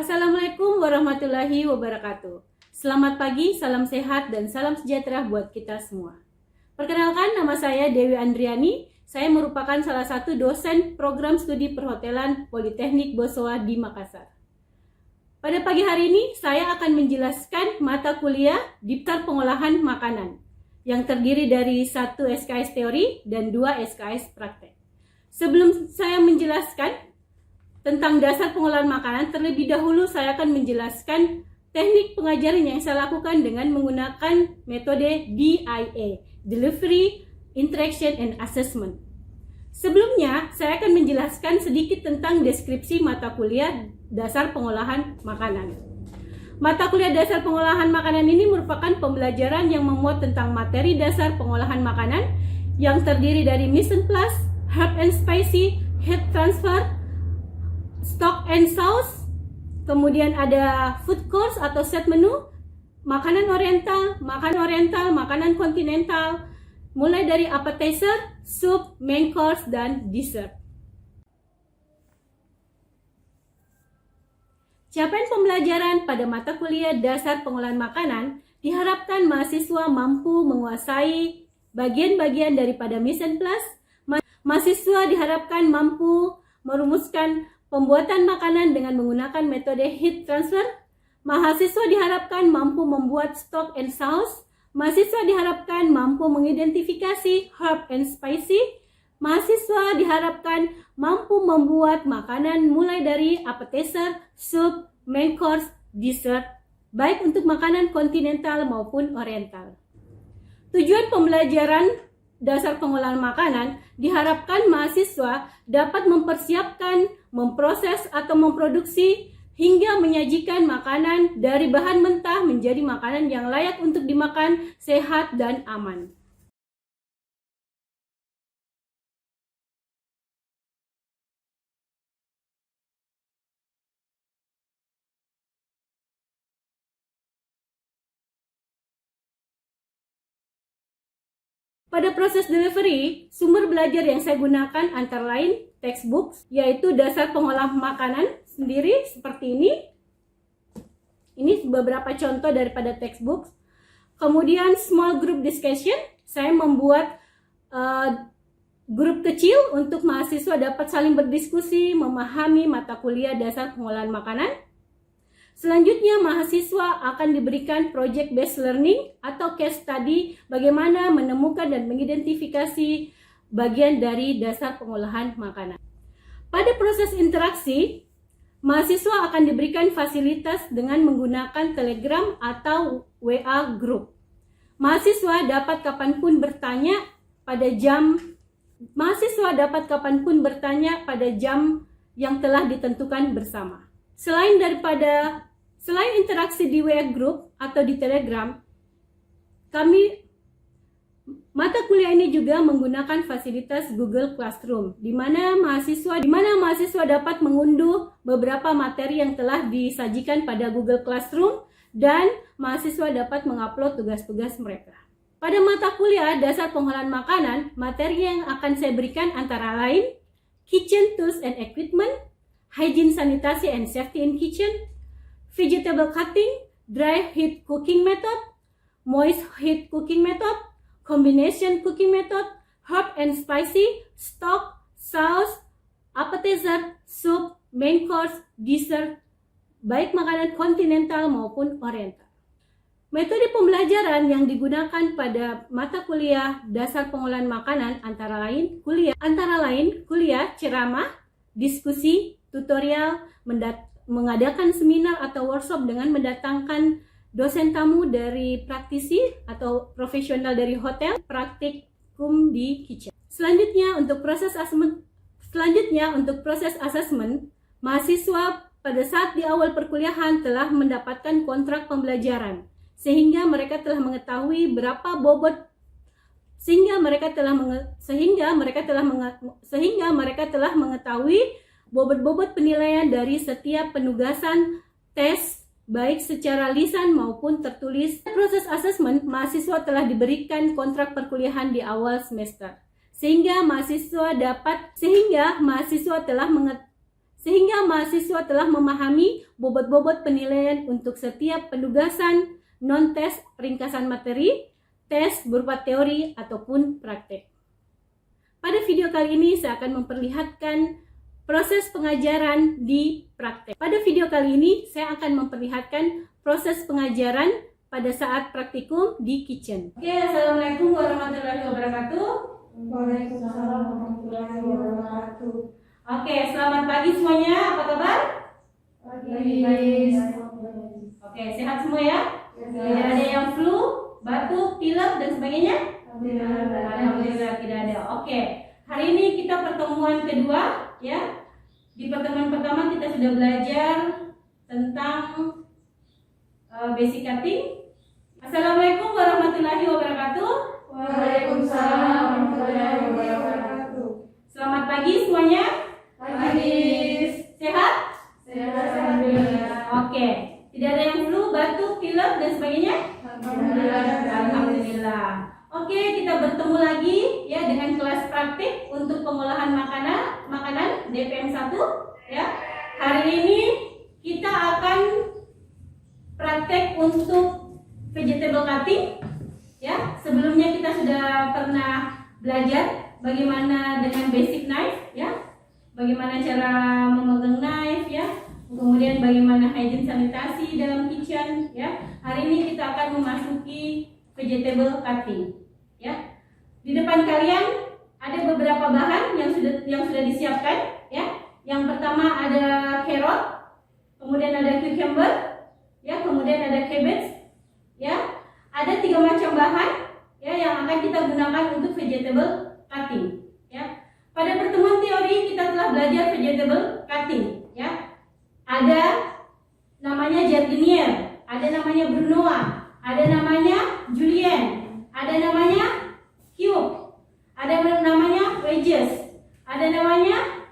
Assalamualaikum warahmatullahi wabarakatuh. Selamat pagi, salam sehat, dan salam sejahtera buat kita semua. Perkenalkan, nama saya Dewi Andriani. Saya merupakan salah satu dosen program studi perhotelan Politeknik Bosowa di Makassar. Pada pagi hari ini, saya akan menjelaskan mata kuliah Daftar Pengolahan Makanan yang terdiri dari 1 SKS teori dan 2 SKS praktek. Sebelum saya menjelaskan tentang dasar pengolahan makanan, terlebih dahulu saya akan menjelaskan teknik pengajaran yang saya lakukan dengan menggunakan metode DIA, Delivery, Interaction, and Assessment. Sebelumnya, saya akan menjelaskan sedikit tentang deskripsi mata kuliah dasar pengolahan makanan. Mata kuliah dasar pengolahan makanan ini merupakan pembelajaran yang memuat tentang materi dasar pengolahan makanan yang terdiri dari mise en place, herb and spicy, heat transfer, stock and sauce, kemudian ada food course atau set menu, makanan oriental, makanan kontinental, mulai dari appetizer, soup, main course, dan dessert. Capaian pembelajaran pada mata kuliah dasar pengolahan makanan diharapkan mahasiswa mampu menguasai bagian-bagian daripada mise en place. Mahasiswa diharapkan mampu merumuskan pembuatan makanan dengan menggunakan metode heat transfer. Mahasiswa diharapkan mampu membuat stock and sauce. Mahasiswa diharapkan mampu mengidentifikasi herb and spicy. Mahasiswa diharapkan mampu membuat makanan mulai dari appetizer, soup, main course, dessert, baik untuk makanan kontinental maupun oriental. Tujuan pembelajaran dasar pengolahan makanan diharapkan mahasiswa dapat mempersiapkan, memproses atau memproduksi hingga menyajikan makanan dari bahan mentah menjadi makanan yang layak untuk dimakan, sehat dan aman. Pada proses delivery, sumber belajar yang saya gunakan antara lain textbooks, yaitu dasar pengolahan makanan sendiri seperti ini. Ini beberapa contoh daripada textbooks. Kemudian small group discussion, saya membuat grup kecil untuk mahasiswa dapat saling berdiskusi, memahami mata kuliah dasar pengolahan makanan. Selanjutnya, mahasiswa akan diberikan project based learning atau case study bagaimana menemukan dan mengidentifikasi bagian dari dasar pengolahan makanan. Pada proses interaksi, mahasiswa akan diberikan fasilitas dengan menggunakan Telegram atau WA group. Mahasiswa dapat kapanpun bertanya pada jam yang telah ditentukan bersama. Selain interaksi di WA group atau di Telegram, mata kuliah ini juga menggunakan fasilitas Google Classroom, di mana mahasiswa dapat mengunduh beberapa materi yang telah disajikan pada Google Classroom dan mahasiswa dapat mengupload tugas-tugas mereka. Pada mata kuliah dasar pengolahan makanan, materi yang akan saya berikan antara lain Kitchen Tools and Equipment, Hygiene, Sanitasi and Safety in Kitchen, Vegetable Cutting, Dry Heat Cooking Method, Moist Heat Cooking Method, Combination Cooking Method, Herb and Spicy, Stock, Sauce, Appetizer, Soup, Main Course, Dessert, baik makanan kontinental maupun oriental. Metode pembelajaran yang digunakan pada mata kuliah dasar pengolahan makanan antara lain kuliah, ceramah, diskusi, tutorial, mengadakan seminar atau workshop dengan mendatangkan dosen tamu dari praktisi atau profesional dari hotel, praktikum di kitchen. Selanjutnya untuk proses asesmen, mahasiswa pada saat di awal perkuliahan telah mendapatkan kontrak pembelajaran sehingga mereka telah mengetahui bobot-bobot penilaian dari setiap penugasan tes baik secara lisan maupun tertulis. Proses asesmen, mahasiswa telah diberikan kontrak perkuliahan di awal semester sehingga mahasiswa sehingga mahasiswa telah memahami bobot-bobot penilaian untuk setiap penugasan non-tes ringkasan materi, tes berupa teori ataupun praktek. Pada video kali ini saya akan memperlihatkan proses pengajaran di praktek. Pada video kali ini saya akan memperlihatkan proses pengajaran pada saat praktikum di kitchen. Oke, assalamualaikum warahmatullahi wabarakatuh. Waalaikumsalam warahmatullahi wabarakatuh. Oke, selamat pagi semuanya. Apa kabar? Pagi. Oke, sehat semua ya? Tidak ada yang flu, batuk, pilek dan sebagainya? Alhamdulillah tidak ada. Oke, hari ini kita pertemuan kedua ya. Di pertemuan pertama kita sudah belajar tentang basic cutting. Assalamualaikum warahmatullahi wabarakatuh. Waalaikumsalam warahmatullahi wabarakatuh. Selamat pagi semuanya. Pagi. Sehat? Sehat alhamdulillah. Oke, tidak ada yang flu, batuk, pilek dan sebagainya? Alhamdulillah. Oke, kita bertemu lagi ya dengan kelas praktik untuk pengolahan makanan DPM 1 ya. Hari ini kita akan praktek untuk vegetable cutting ya. Sebelumnya kita sudah pernah belajar bagaimana dengan basic knife ya. Bagaimana cara memegang knife ya. Kemudian bagaimana hygiene sanitasi dalam kitchen ya. Hari ini kita akan memasuki vegetable cutting ya. Di depan kalian ada beberapa bahan yang sudah disiapkan ya. Yang pertama ada carrot, kemudian ada cucumber ya, kemudian ada cabbage ya. Ada 3 macam bahan ya yang akan kita gunakan untuk vegetable cutting ya. Pada pertemuan teori kita telah belajar vegetable cutting ya. Ada namanya jardinier, ada namanya brunoise, ada namanya julienne, ada namanya cube, ada namanya wedges, ada namanya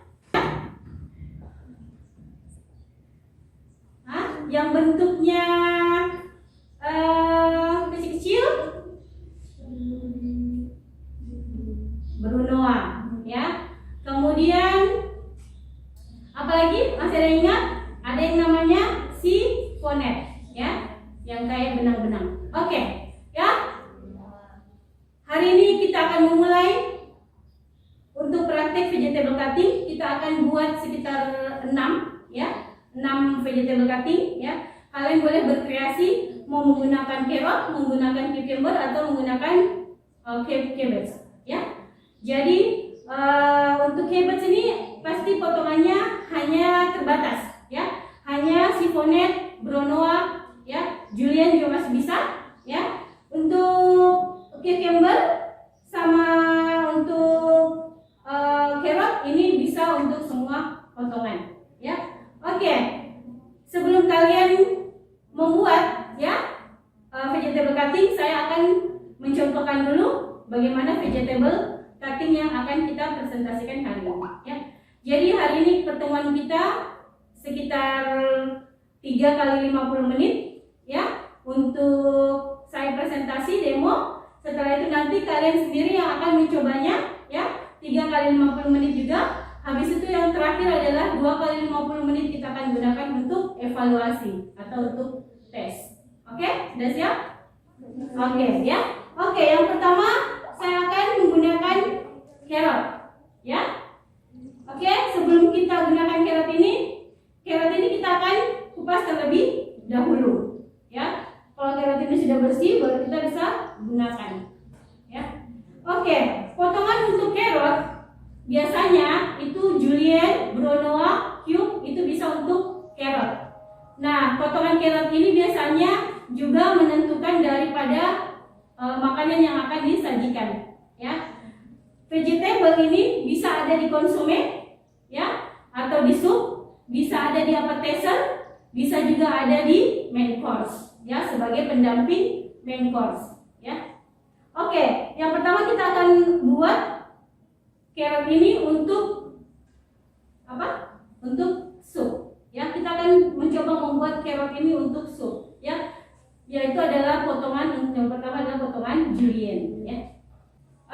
yang bentuknya kecil-kecil, brunoise ya. Kemudian apalagi masih ada yang ingat? Ada yang namanya siphonet ya, yang kayak benang-benang. Oke ya. Hari ini kita akan memulai untuk praktek vegetable cutting. Kita akan buat sekitar 6 ya, 6 vegetable cutting ya. Kalian boleh berkreasi mau menggunakan carrot, menggunakan cucumber atau menggunakan cabbage ya. Jadi untuk cabbage ini pasti potongannya hanya terbatas ya. Hanya siphonet, brunoise ya, julienne juga masih bisa ya. Untuk cucumber sama untuk carrot ini bisa untuk semua potongan ya. Oke. Sebelum kalian membuat ya vegetable cutting, saya akan mencontohkan dulu bagaimana vegetable cutting yang akan kita presentasikan hari ini ya. Jadi hari ini pertemuan kita sekitar 3 kali 50 menit ya untuk saya presentasi demo. Setelah itu nanti kalian sendiri yang akan mencobanya ya, 3 kali 50 menit juga. Habis itu yang terakhir adalah 2 kali 50 menit kita akan gunakan untuk evaluasi atau untuk tes. Oke, sudah siap? Oke ya. Oke, yang pertama saya akan menggunakan carrot ya. Oke, sebelum kita gunakan carrot ini kita akan kupas terlebih dahulu ya. Kalau carrot ini sudah bersih baru kita bisa gunakan ya. Oke, potongan untuk carrot biasanya itu julienne, brunoise, cube itu bisa untuk carrot. Nah, potongan carrot ini biasanya juga menentukan daripada makanan yang akan disajikan ya. Vegetable ini bisa ada di konsume ya, atau di sup, bisa ada di appetizer, bisa juga ada di main course ya, sebagai pendamping main course ya. Oke, yang pertama kita akan buat carrot ini untuk apa? Untuk sup ya. Kita akan mencoba membuat carrot ini untuk sup ya. Yaitu adalah potongan, yang pertama adalah potongan julienne ya.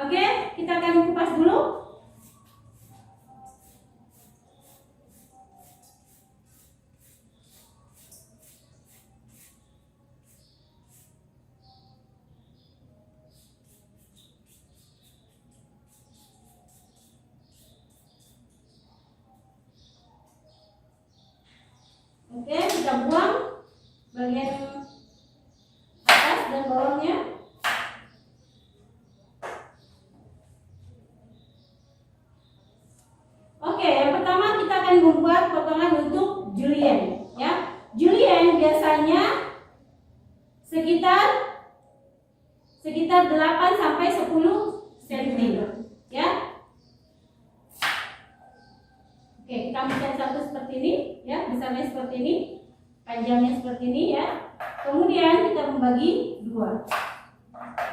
Oke, kita akan kupas dulu. kita buang bagian atas dan bawahnya. Oke, yang pertama kita akan membuat potongan untuk julienne, ya. Julienne biasanya sekitar 8 sampai 10 cm, ya. Oke, kita ambilkan satu seperti ini, ya, besarnya seperti ini, panjangnya seperti ini, ya. Kemudian kita membagi dua.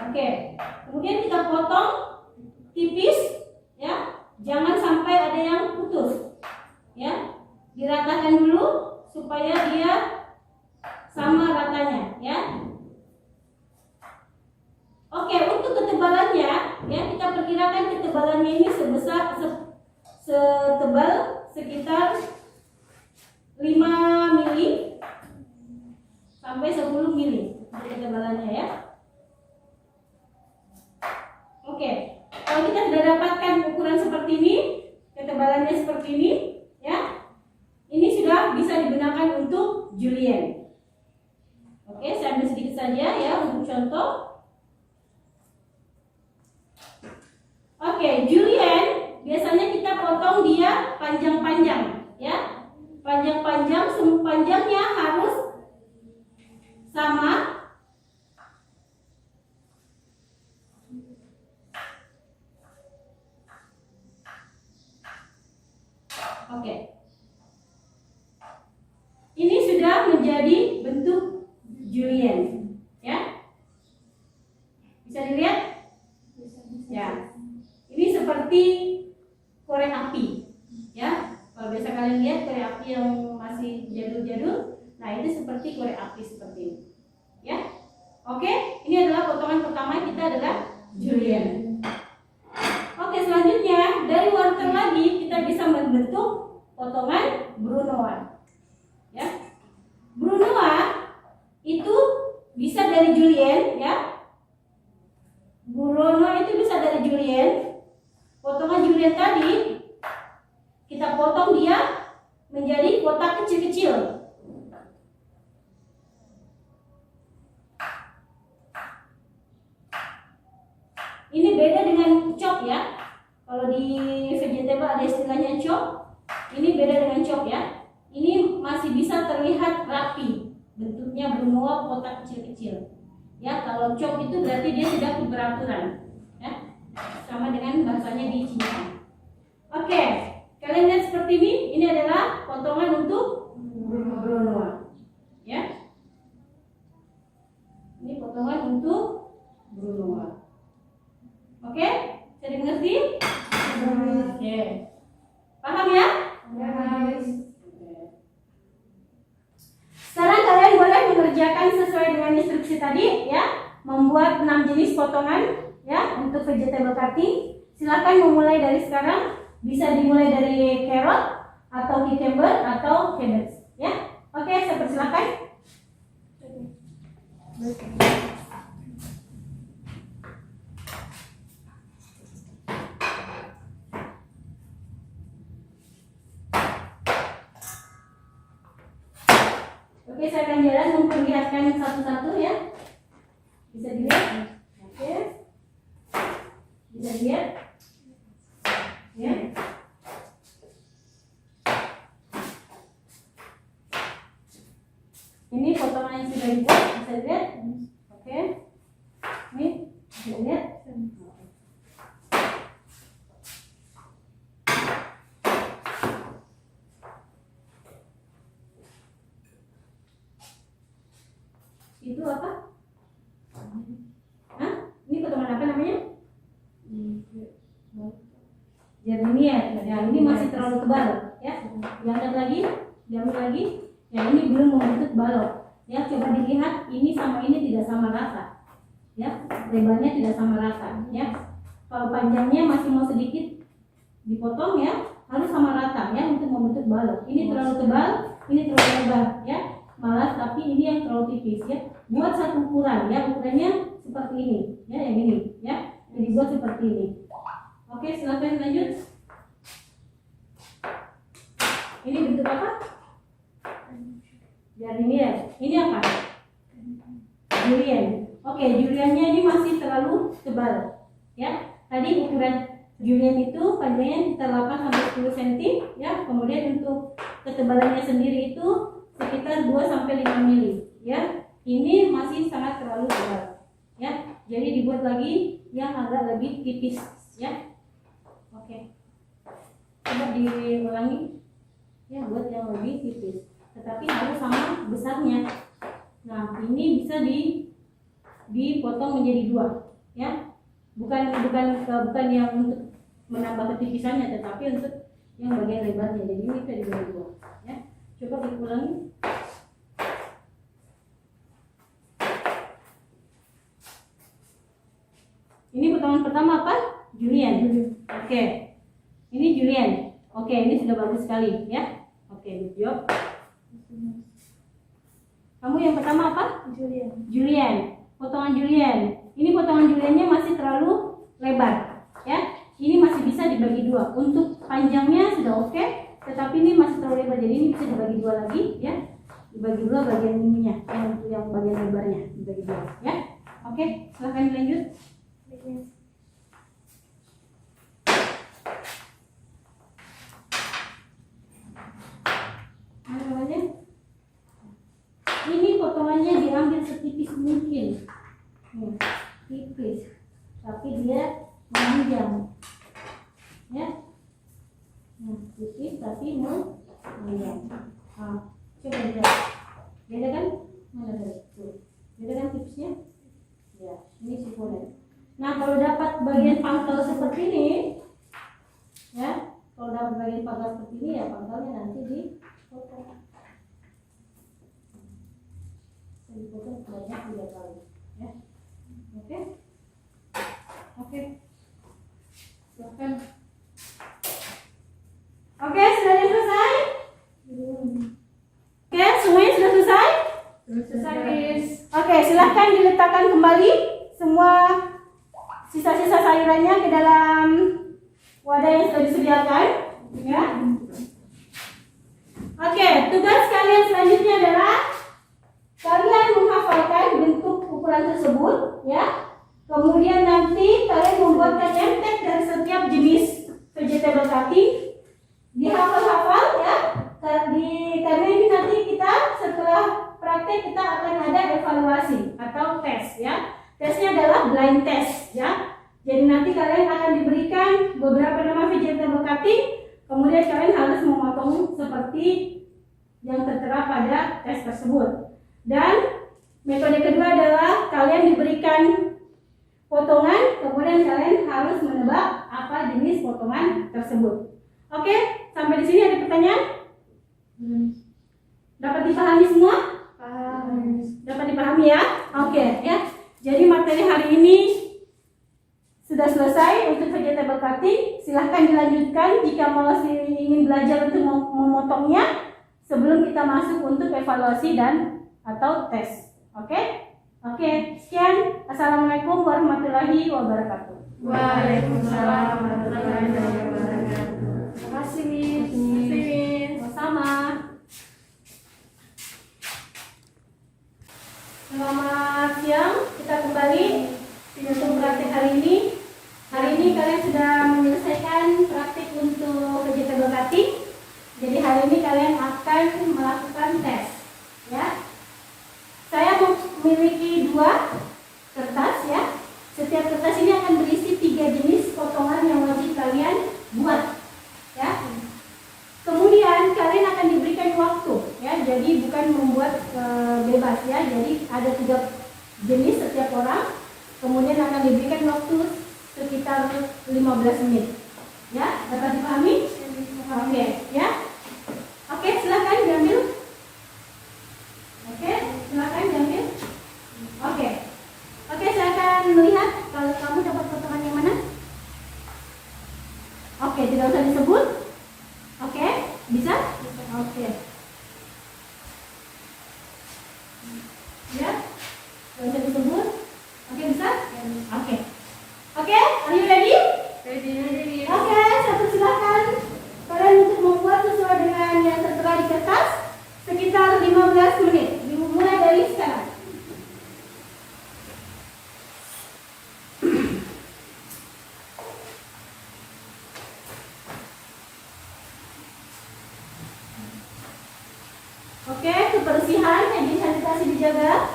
Oke, kemudian kita potong tipis, ya. Jangan sampai ada yang putus, ya. Diratakan dulu supaya dia sama ratanya, ya. Oke, untuk ketebalannya, ya, kita perkirakan ketebalannya ini setebal sekitar 5 mili sampai 10 mili untuk ketebalannya, ya. Oke, kalau kita sudah dapatkan ukuran seperti ini, ketebalannya seperti ini, ya, ini sudah bisa digunakan untuk julienne. Oke, saya ambil sedikit saja, ya, untuk contoh. Oke, julienne biasanya kita potong dia panjang-panjang, ya, panjang-panjang, panjangnya harus sama. Oke, ini sudah menjadi bentuk julienne, ya. Bisa dilihat, ya. Ini seperti korek api, ya. Kalau biasa kalian lihat korek api yang masih jadul-jadul, nah itu seperti korek api seperti ini, ya. Oke, ini adalah potongan pertama kita adalah julienne. Oke, selanjutnya dari wortel lagi kita bisa membentuk potongan brunoise, ya. Brunoise itu bisa dari julienne, ya. Brunoise itu bisa dari julienne. Potongan julienne tadi kita potong dia menjadi kotak kecil-kecil. Ini beda dengan chop, ya. Kalau di vegetable ada istilahnya chop. Ini beda dengan chop, ya. Ini masih bisa terlihat rapi. Bentuknya brunoise kotak kecil-kecil. Ya, kalau chop itu berarti dia tidak beraturan. Ya. Sama dengan bahasanya di Cina. Oke, kalian lihat seperti ini. Ini adalah potongan untuk brunoise. Ya. Ini potongan untuk brunoise. Oke, bisa dimengerti? Oke. Paham, ya? Sekarang kalian boleh mengerjakan sesuai dengan instruksi tadi, ya. Membuat 6 jenis potongan, ya, untuk vegetable cutting. Silakan memulai dari sekarang. Bisa dimulai dari carrot atau cucumber atau cabbage, ya. Oke, saya persilakan. Oke, saya akan jalan memperlihatkan satu-satu, ya. Bisa dilihat? Oke. Bisa dilihat? Ya. Ini potongan yang sudah dibuat, bisa dilihat? Oke. Ini bisa dilihat? Itu apa? Hah? Ini potongan apa namanya? Jardinia. Ya, ini masih terlalu tebal, ya. Diangkat lagi, diambil lagi. Ya, ini belum membentuk balok. Ya, coba dilihat, ini sama ini tidak sama rata. Ya, lebarnya tidak sama rata. Ya, kalau panjangnya masih mau sedikit dipotong, ya, harus sama rata, ya, untuk membentuk balok. Ini terlalu tebal, ini terlalu lebar, ya. Malah, tapi ini yang terlalu tipis, ya. Buat satu ukuran, ya, ukurannya seperti ini, ya, yang ini, ya. Jadi buat seperti ini. Oke, silakan lanjut. Ini bentuk apa? Biar ini ya. Ini apa? Julian. Oke, Juliannya ini masih terlalu tebal. Ya. Tadi ukuran Julian itu panjangnya sekitar 8 sampai 10 cm ya. Kemudian untuk ketebalannya sendiri itu sekitar 2 sampai 5 mili ya. Ini masih sangat terlalu tebal. Ya. Jadi dibuat lagi yang agak lebih tipis ya. Oke. Coba diulangi. Ya, buat yang lebih tipis. Tetapi harus sama besarnya. Nah, ini bisa dipotong menjadi 2 ya. Bukan yang untuk menambah ketipisannya, tetapi untuk yang bagian lebarnya. Jadi ini bisa dibagi 2 ya. Coba diulangi. Ini potongan pertama apa? Julian. Oke. Ini Julian. Oke, ini sudah bagus sekali ya. Oke, good job. Kamu yang pertama apa? Julian. Potongan Julian. Ini potongan Juliannya masih terlalu lebar ya. Ini masih bisa dibagi 2. Untuk panjangnya sudah oke, tetapi ini masih terlalu lebar. Jadi ini bisa dibagi 2 lagi ya. Dibagi 2 bagian ininya, yang bagian lebarnya dibagi 2 ya. Oke, silahkan dilanjut. Mana namanya? Ini potongannya diambil setipis mungkin. Nih, tipis. Tapi dia memanjang. Ya. Nah, tipis tapi memanjang. Nah, coba lihat. Beda kan? Mana tadi? Tuh. Beda kan tipisnya? Ya, ini sikuler. Nah, kalau dapat bagian pangkal seperti ini, ya, kalau dapat bagian pangkal seperti ini ya pangkalnya nanti dipotong. Dipotong sebanyak 3 kali, ya. Oke, oke, silakan. Oke, sudah selesai? Oke, semuanya sudah selesai? Selesai, Miss. Oke, silahkan diletakkan kembali semua sisa-sisa sayurannya ke dalam wadah yang sudah disediakan ya. Oke, tugas kalian selanjutnya adalah kalian menghafalkan bentuk ukuran tersebut ya. Kemudian nanti kalian membuatkan emtek dari setiap jenis vegetable cutting. Dihafal-hafal ya. Karena ini nanti kita setelah praktek kita akan ada evaluasi atau tes ya. Tesnya adalah blind test ya. Jadi nanti kalian akan diberikan beberapa nama vegetable cutting, kemudian kalian harus memotong seperti yang tertera pada tes tersebut. Dan metode kedua adalah kalian diberikan potongan, kemudian kalian harus menebak apa jenis potongan tersebut. Oke, sampai di sini ada pertanyaan? Dapat dipahami semua? Paham. Dapat dipahami ya? Oke ya. Jadi materi hari ini sudah selesai untuk vegetable cutting. Silahkan dilanjutkan jika masih ingin belajar untuk memotongnya sebelum kita masuk untuk evaluasi dan atau tes. Oke? Oke, sekian. Assalamualaikum warahmatullahi wabarakatuh. Waalaikumsalam warahmatullahi wabarakatuh. Terima kasih, Miss. Sama-sama. Selamat siang. Kita kembali untuk praktik hari ini. Hari ini kalian sudah menyelesaikan praktik untuk vegetable cutting. Jadi hari ini kalian akan melakukan tes, ya. Saya memiliki 2 kertas, ya. Setiap kertas ini akan berisi 3 jenis potongan yang wajib kalian buat, ya. Kemudian kalian akan diberikan waktu, ya. Jadi bukan membuat bebas, ya. Jadi ada 3 jenis setiap orang. Kemudian akan diberikan waktu sekitar 15 menit. Ya, dapat dipahami? Oke, ya. Oke, silakan diambil. Oke, silakan diambil. Oke. Oke, saya akan melihat kalau kamu dapat potongan yang mana. Oke, tidak usah disebut. Oke, bisa? Oke. Ya, tidak usah disebut. Oke, bisa? Oke. Oke, are you ready? Ready. Oke, satu silakan. Kalian untuk membuat sesuai dengan yang tertera di kertas sekitar 15 menit. Oke, kebersihan, hygiene sanitasi dijaga.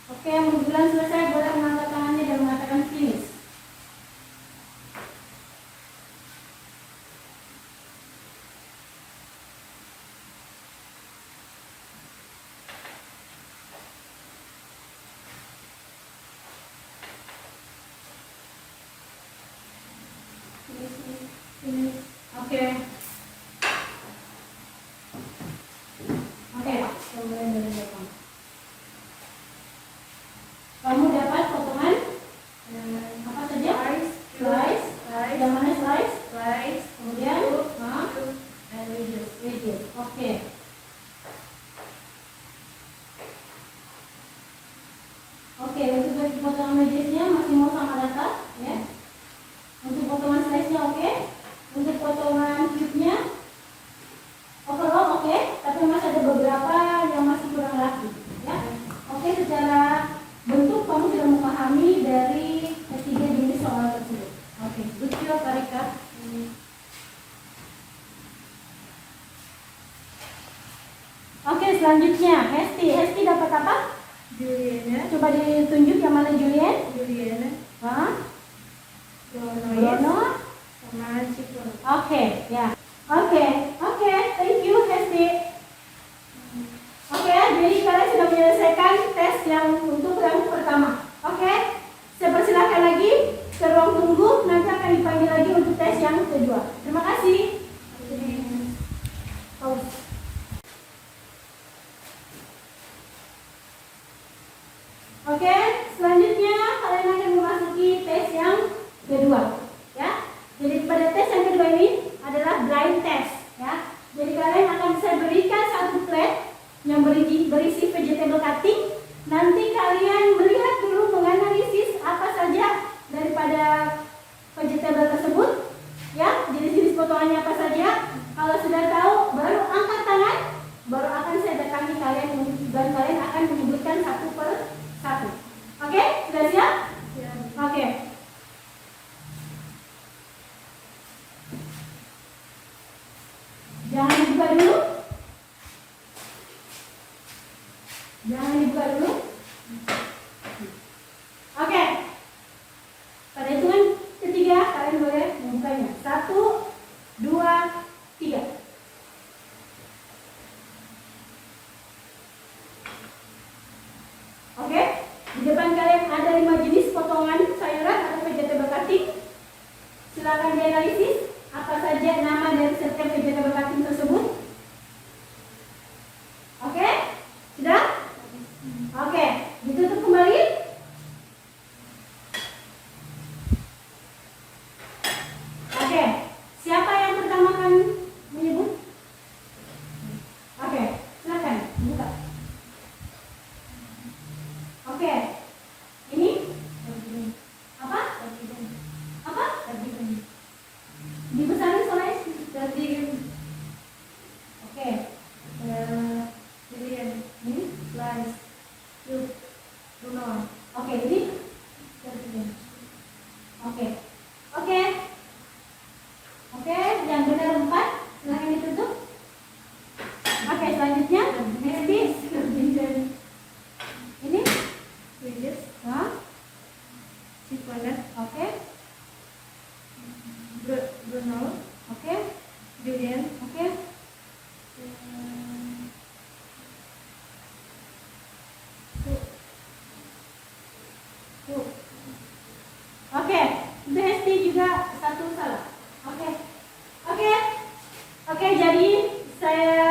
Oke, yang berbulan selesai boleh mengangkat tangannya dan mengatakan finish. Finish. Oke. Oke, mulai dari belakang. Kamu dapat potongan apa saja? Slice. Yang mana slice? Kemudian wedges. Oke. Oke, untuk potongan wedgesnya masih mau sama rata, ya. Untuk potongan slice-nya oke. Untuk potongan cube-nya overall oke, tapi masih ada beberapa yang masih kurang rapi, ya. Oke, secara bentuk kamu sudah memahami dari ketiga jenis soal tersebut. Oke, good job Karika. Oke, selanjutnya Hesti dapat apa? Juliana. Coba ditunjuk yang mana Julien? Juliana. Hah? Donois. Dono? Sama Cikun. Oke, ya. Oke, thank you Hesti. Oke, jadi kalian sudah menyelesaikan tes yang untuk yang pertama. Oke, saya persilahkan lagi ke ruang tunggu. Nanti akan dipanggil lagi untuk tes yang kedua. Terima kasih. Pause. Oke, selanjutnya kalian akan memasuki tes yang kedua, ya. Jadi pada tes yang kedua ini adalah blind test, ya. Jadi kalian akan saya berikan satu plate yang berisi vegetable cutting. Nanti kalian melihat dulu menganalisis apa saja daripada vegetable tersebut, ya. Jenis-jenis potongannya apa saja. Kalau sudah tahu, baru angkat tangan, baru akan saya datangi kalian dan kalian akan menyebutkan satu per satu. Oke, sudah siap? Ya. Oke. Jangan dibuka dulu. Di depan kalian ada 5 jenis potongan sayuran atau vegetable cutting. Silakan dianalisis apa saja nama dari setiap vegetable cutting tersebut. Oke? Sudah? Oke, ditutup kembali. Oke, siapa yang pertama akan menyebut? Oke, silakan buka. Oke, ini apa? Apa? Dibesarin soalnya. Oke, Julian, ini. Lance, Luke, Bruno, Oke, ini. Oke, oke, oke. Yang benar 4. Silakan ditutup. Oke, selanjutnya Hesti. Ini. Regis, Hah? Sipona, Oke, Bruno, oke, Julian, oke. Oke, itu Hesti juga satu salah. Oke, oke, oke. Jadi saya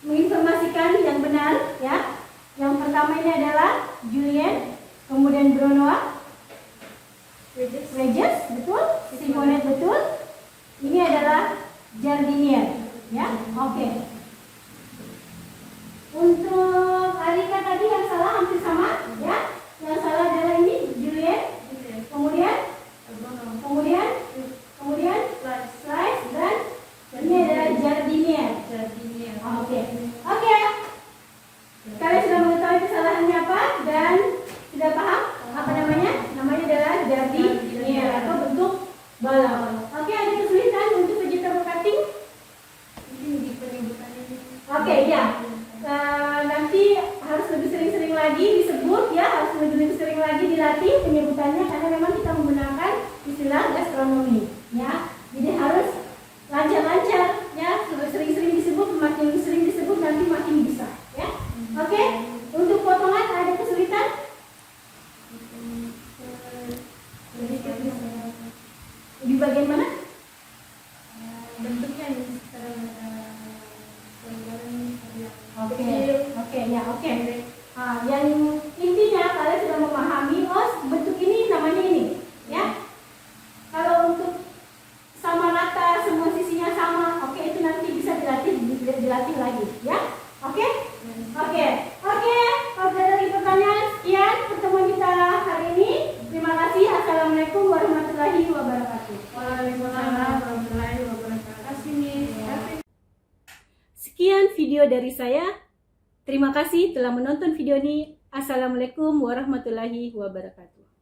menginformasikan yang benar ya. Yang pertama ini adalah Julien, kemudian Bruno, Regis, betul, Simonet betul. Ini adalah Jardinier, ya. Oke. Untuk Alika tadi yang salah hampir sama, ya. Yang salah adalah ini Julien, kemudian Bruno, Slice dan ini adalah Jardinier. Jardinier, Oke. Oke. Kalian sudah mengetahui kesalahannya apa dan sudah paham apa namanya? Namanya adalah Jardinier atau bentuk balon. Oke, ada kesulitan untuk vegetable cutting? ini di penyebutannya. Oke, ya. Nanti harus lebih sering-sering lagi disebut ya, harus lebih sering lagi dilatih penyebutannya karena memang kita menggunakan istilah gastronomi ya. Jadi harus lancar-lancar ya, sering-sering disebut, makin sering disebut nanti makin bisa ya. Oke, untuk potongan ada kesulitan? Di bagian mana? Bentuknya ini sekarang Oke, oke ya, oke. Yang intinya kalian sudah memahami, oh bentuk ini namanya ini, ya. Kalau untuk sama rata, semua sisinya sama, oke itu nanti bisa dilatih lagi, ya. Oke, oke. Kalau ada lagi pertanyaan, sekian pertemuan kita hari ini. Terima kasih. Assalamualaikum warahmatullahi wabarakatuh. Waalaikumsalam warahmatullahi wabarakatuh. Sekian video dari saya. Terima kasih telah menonton video ini. Assalamualaikum warahmatullahi wabarakatuh.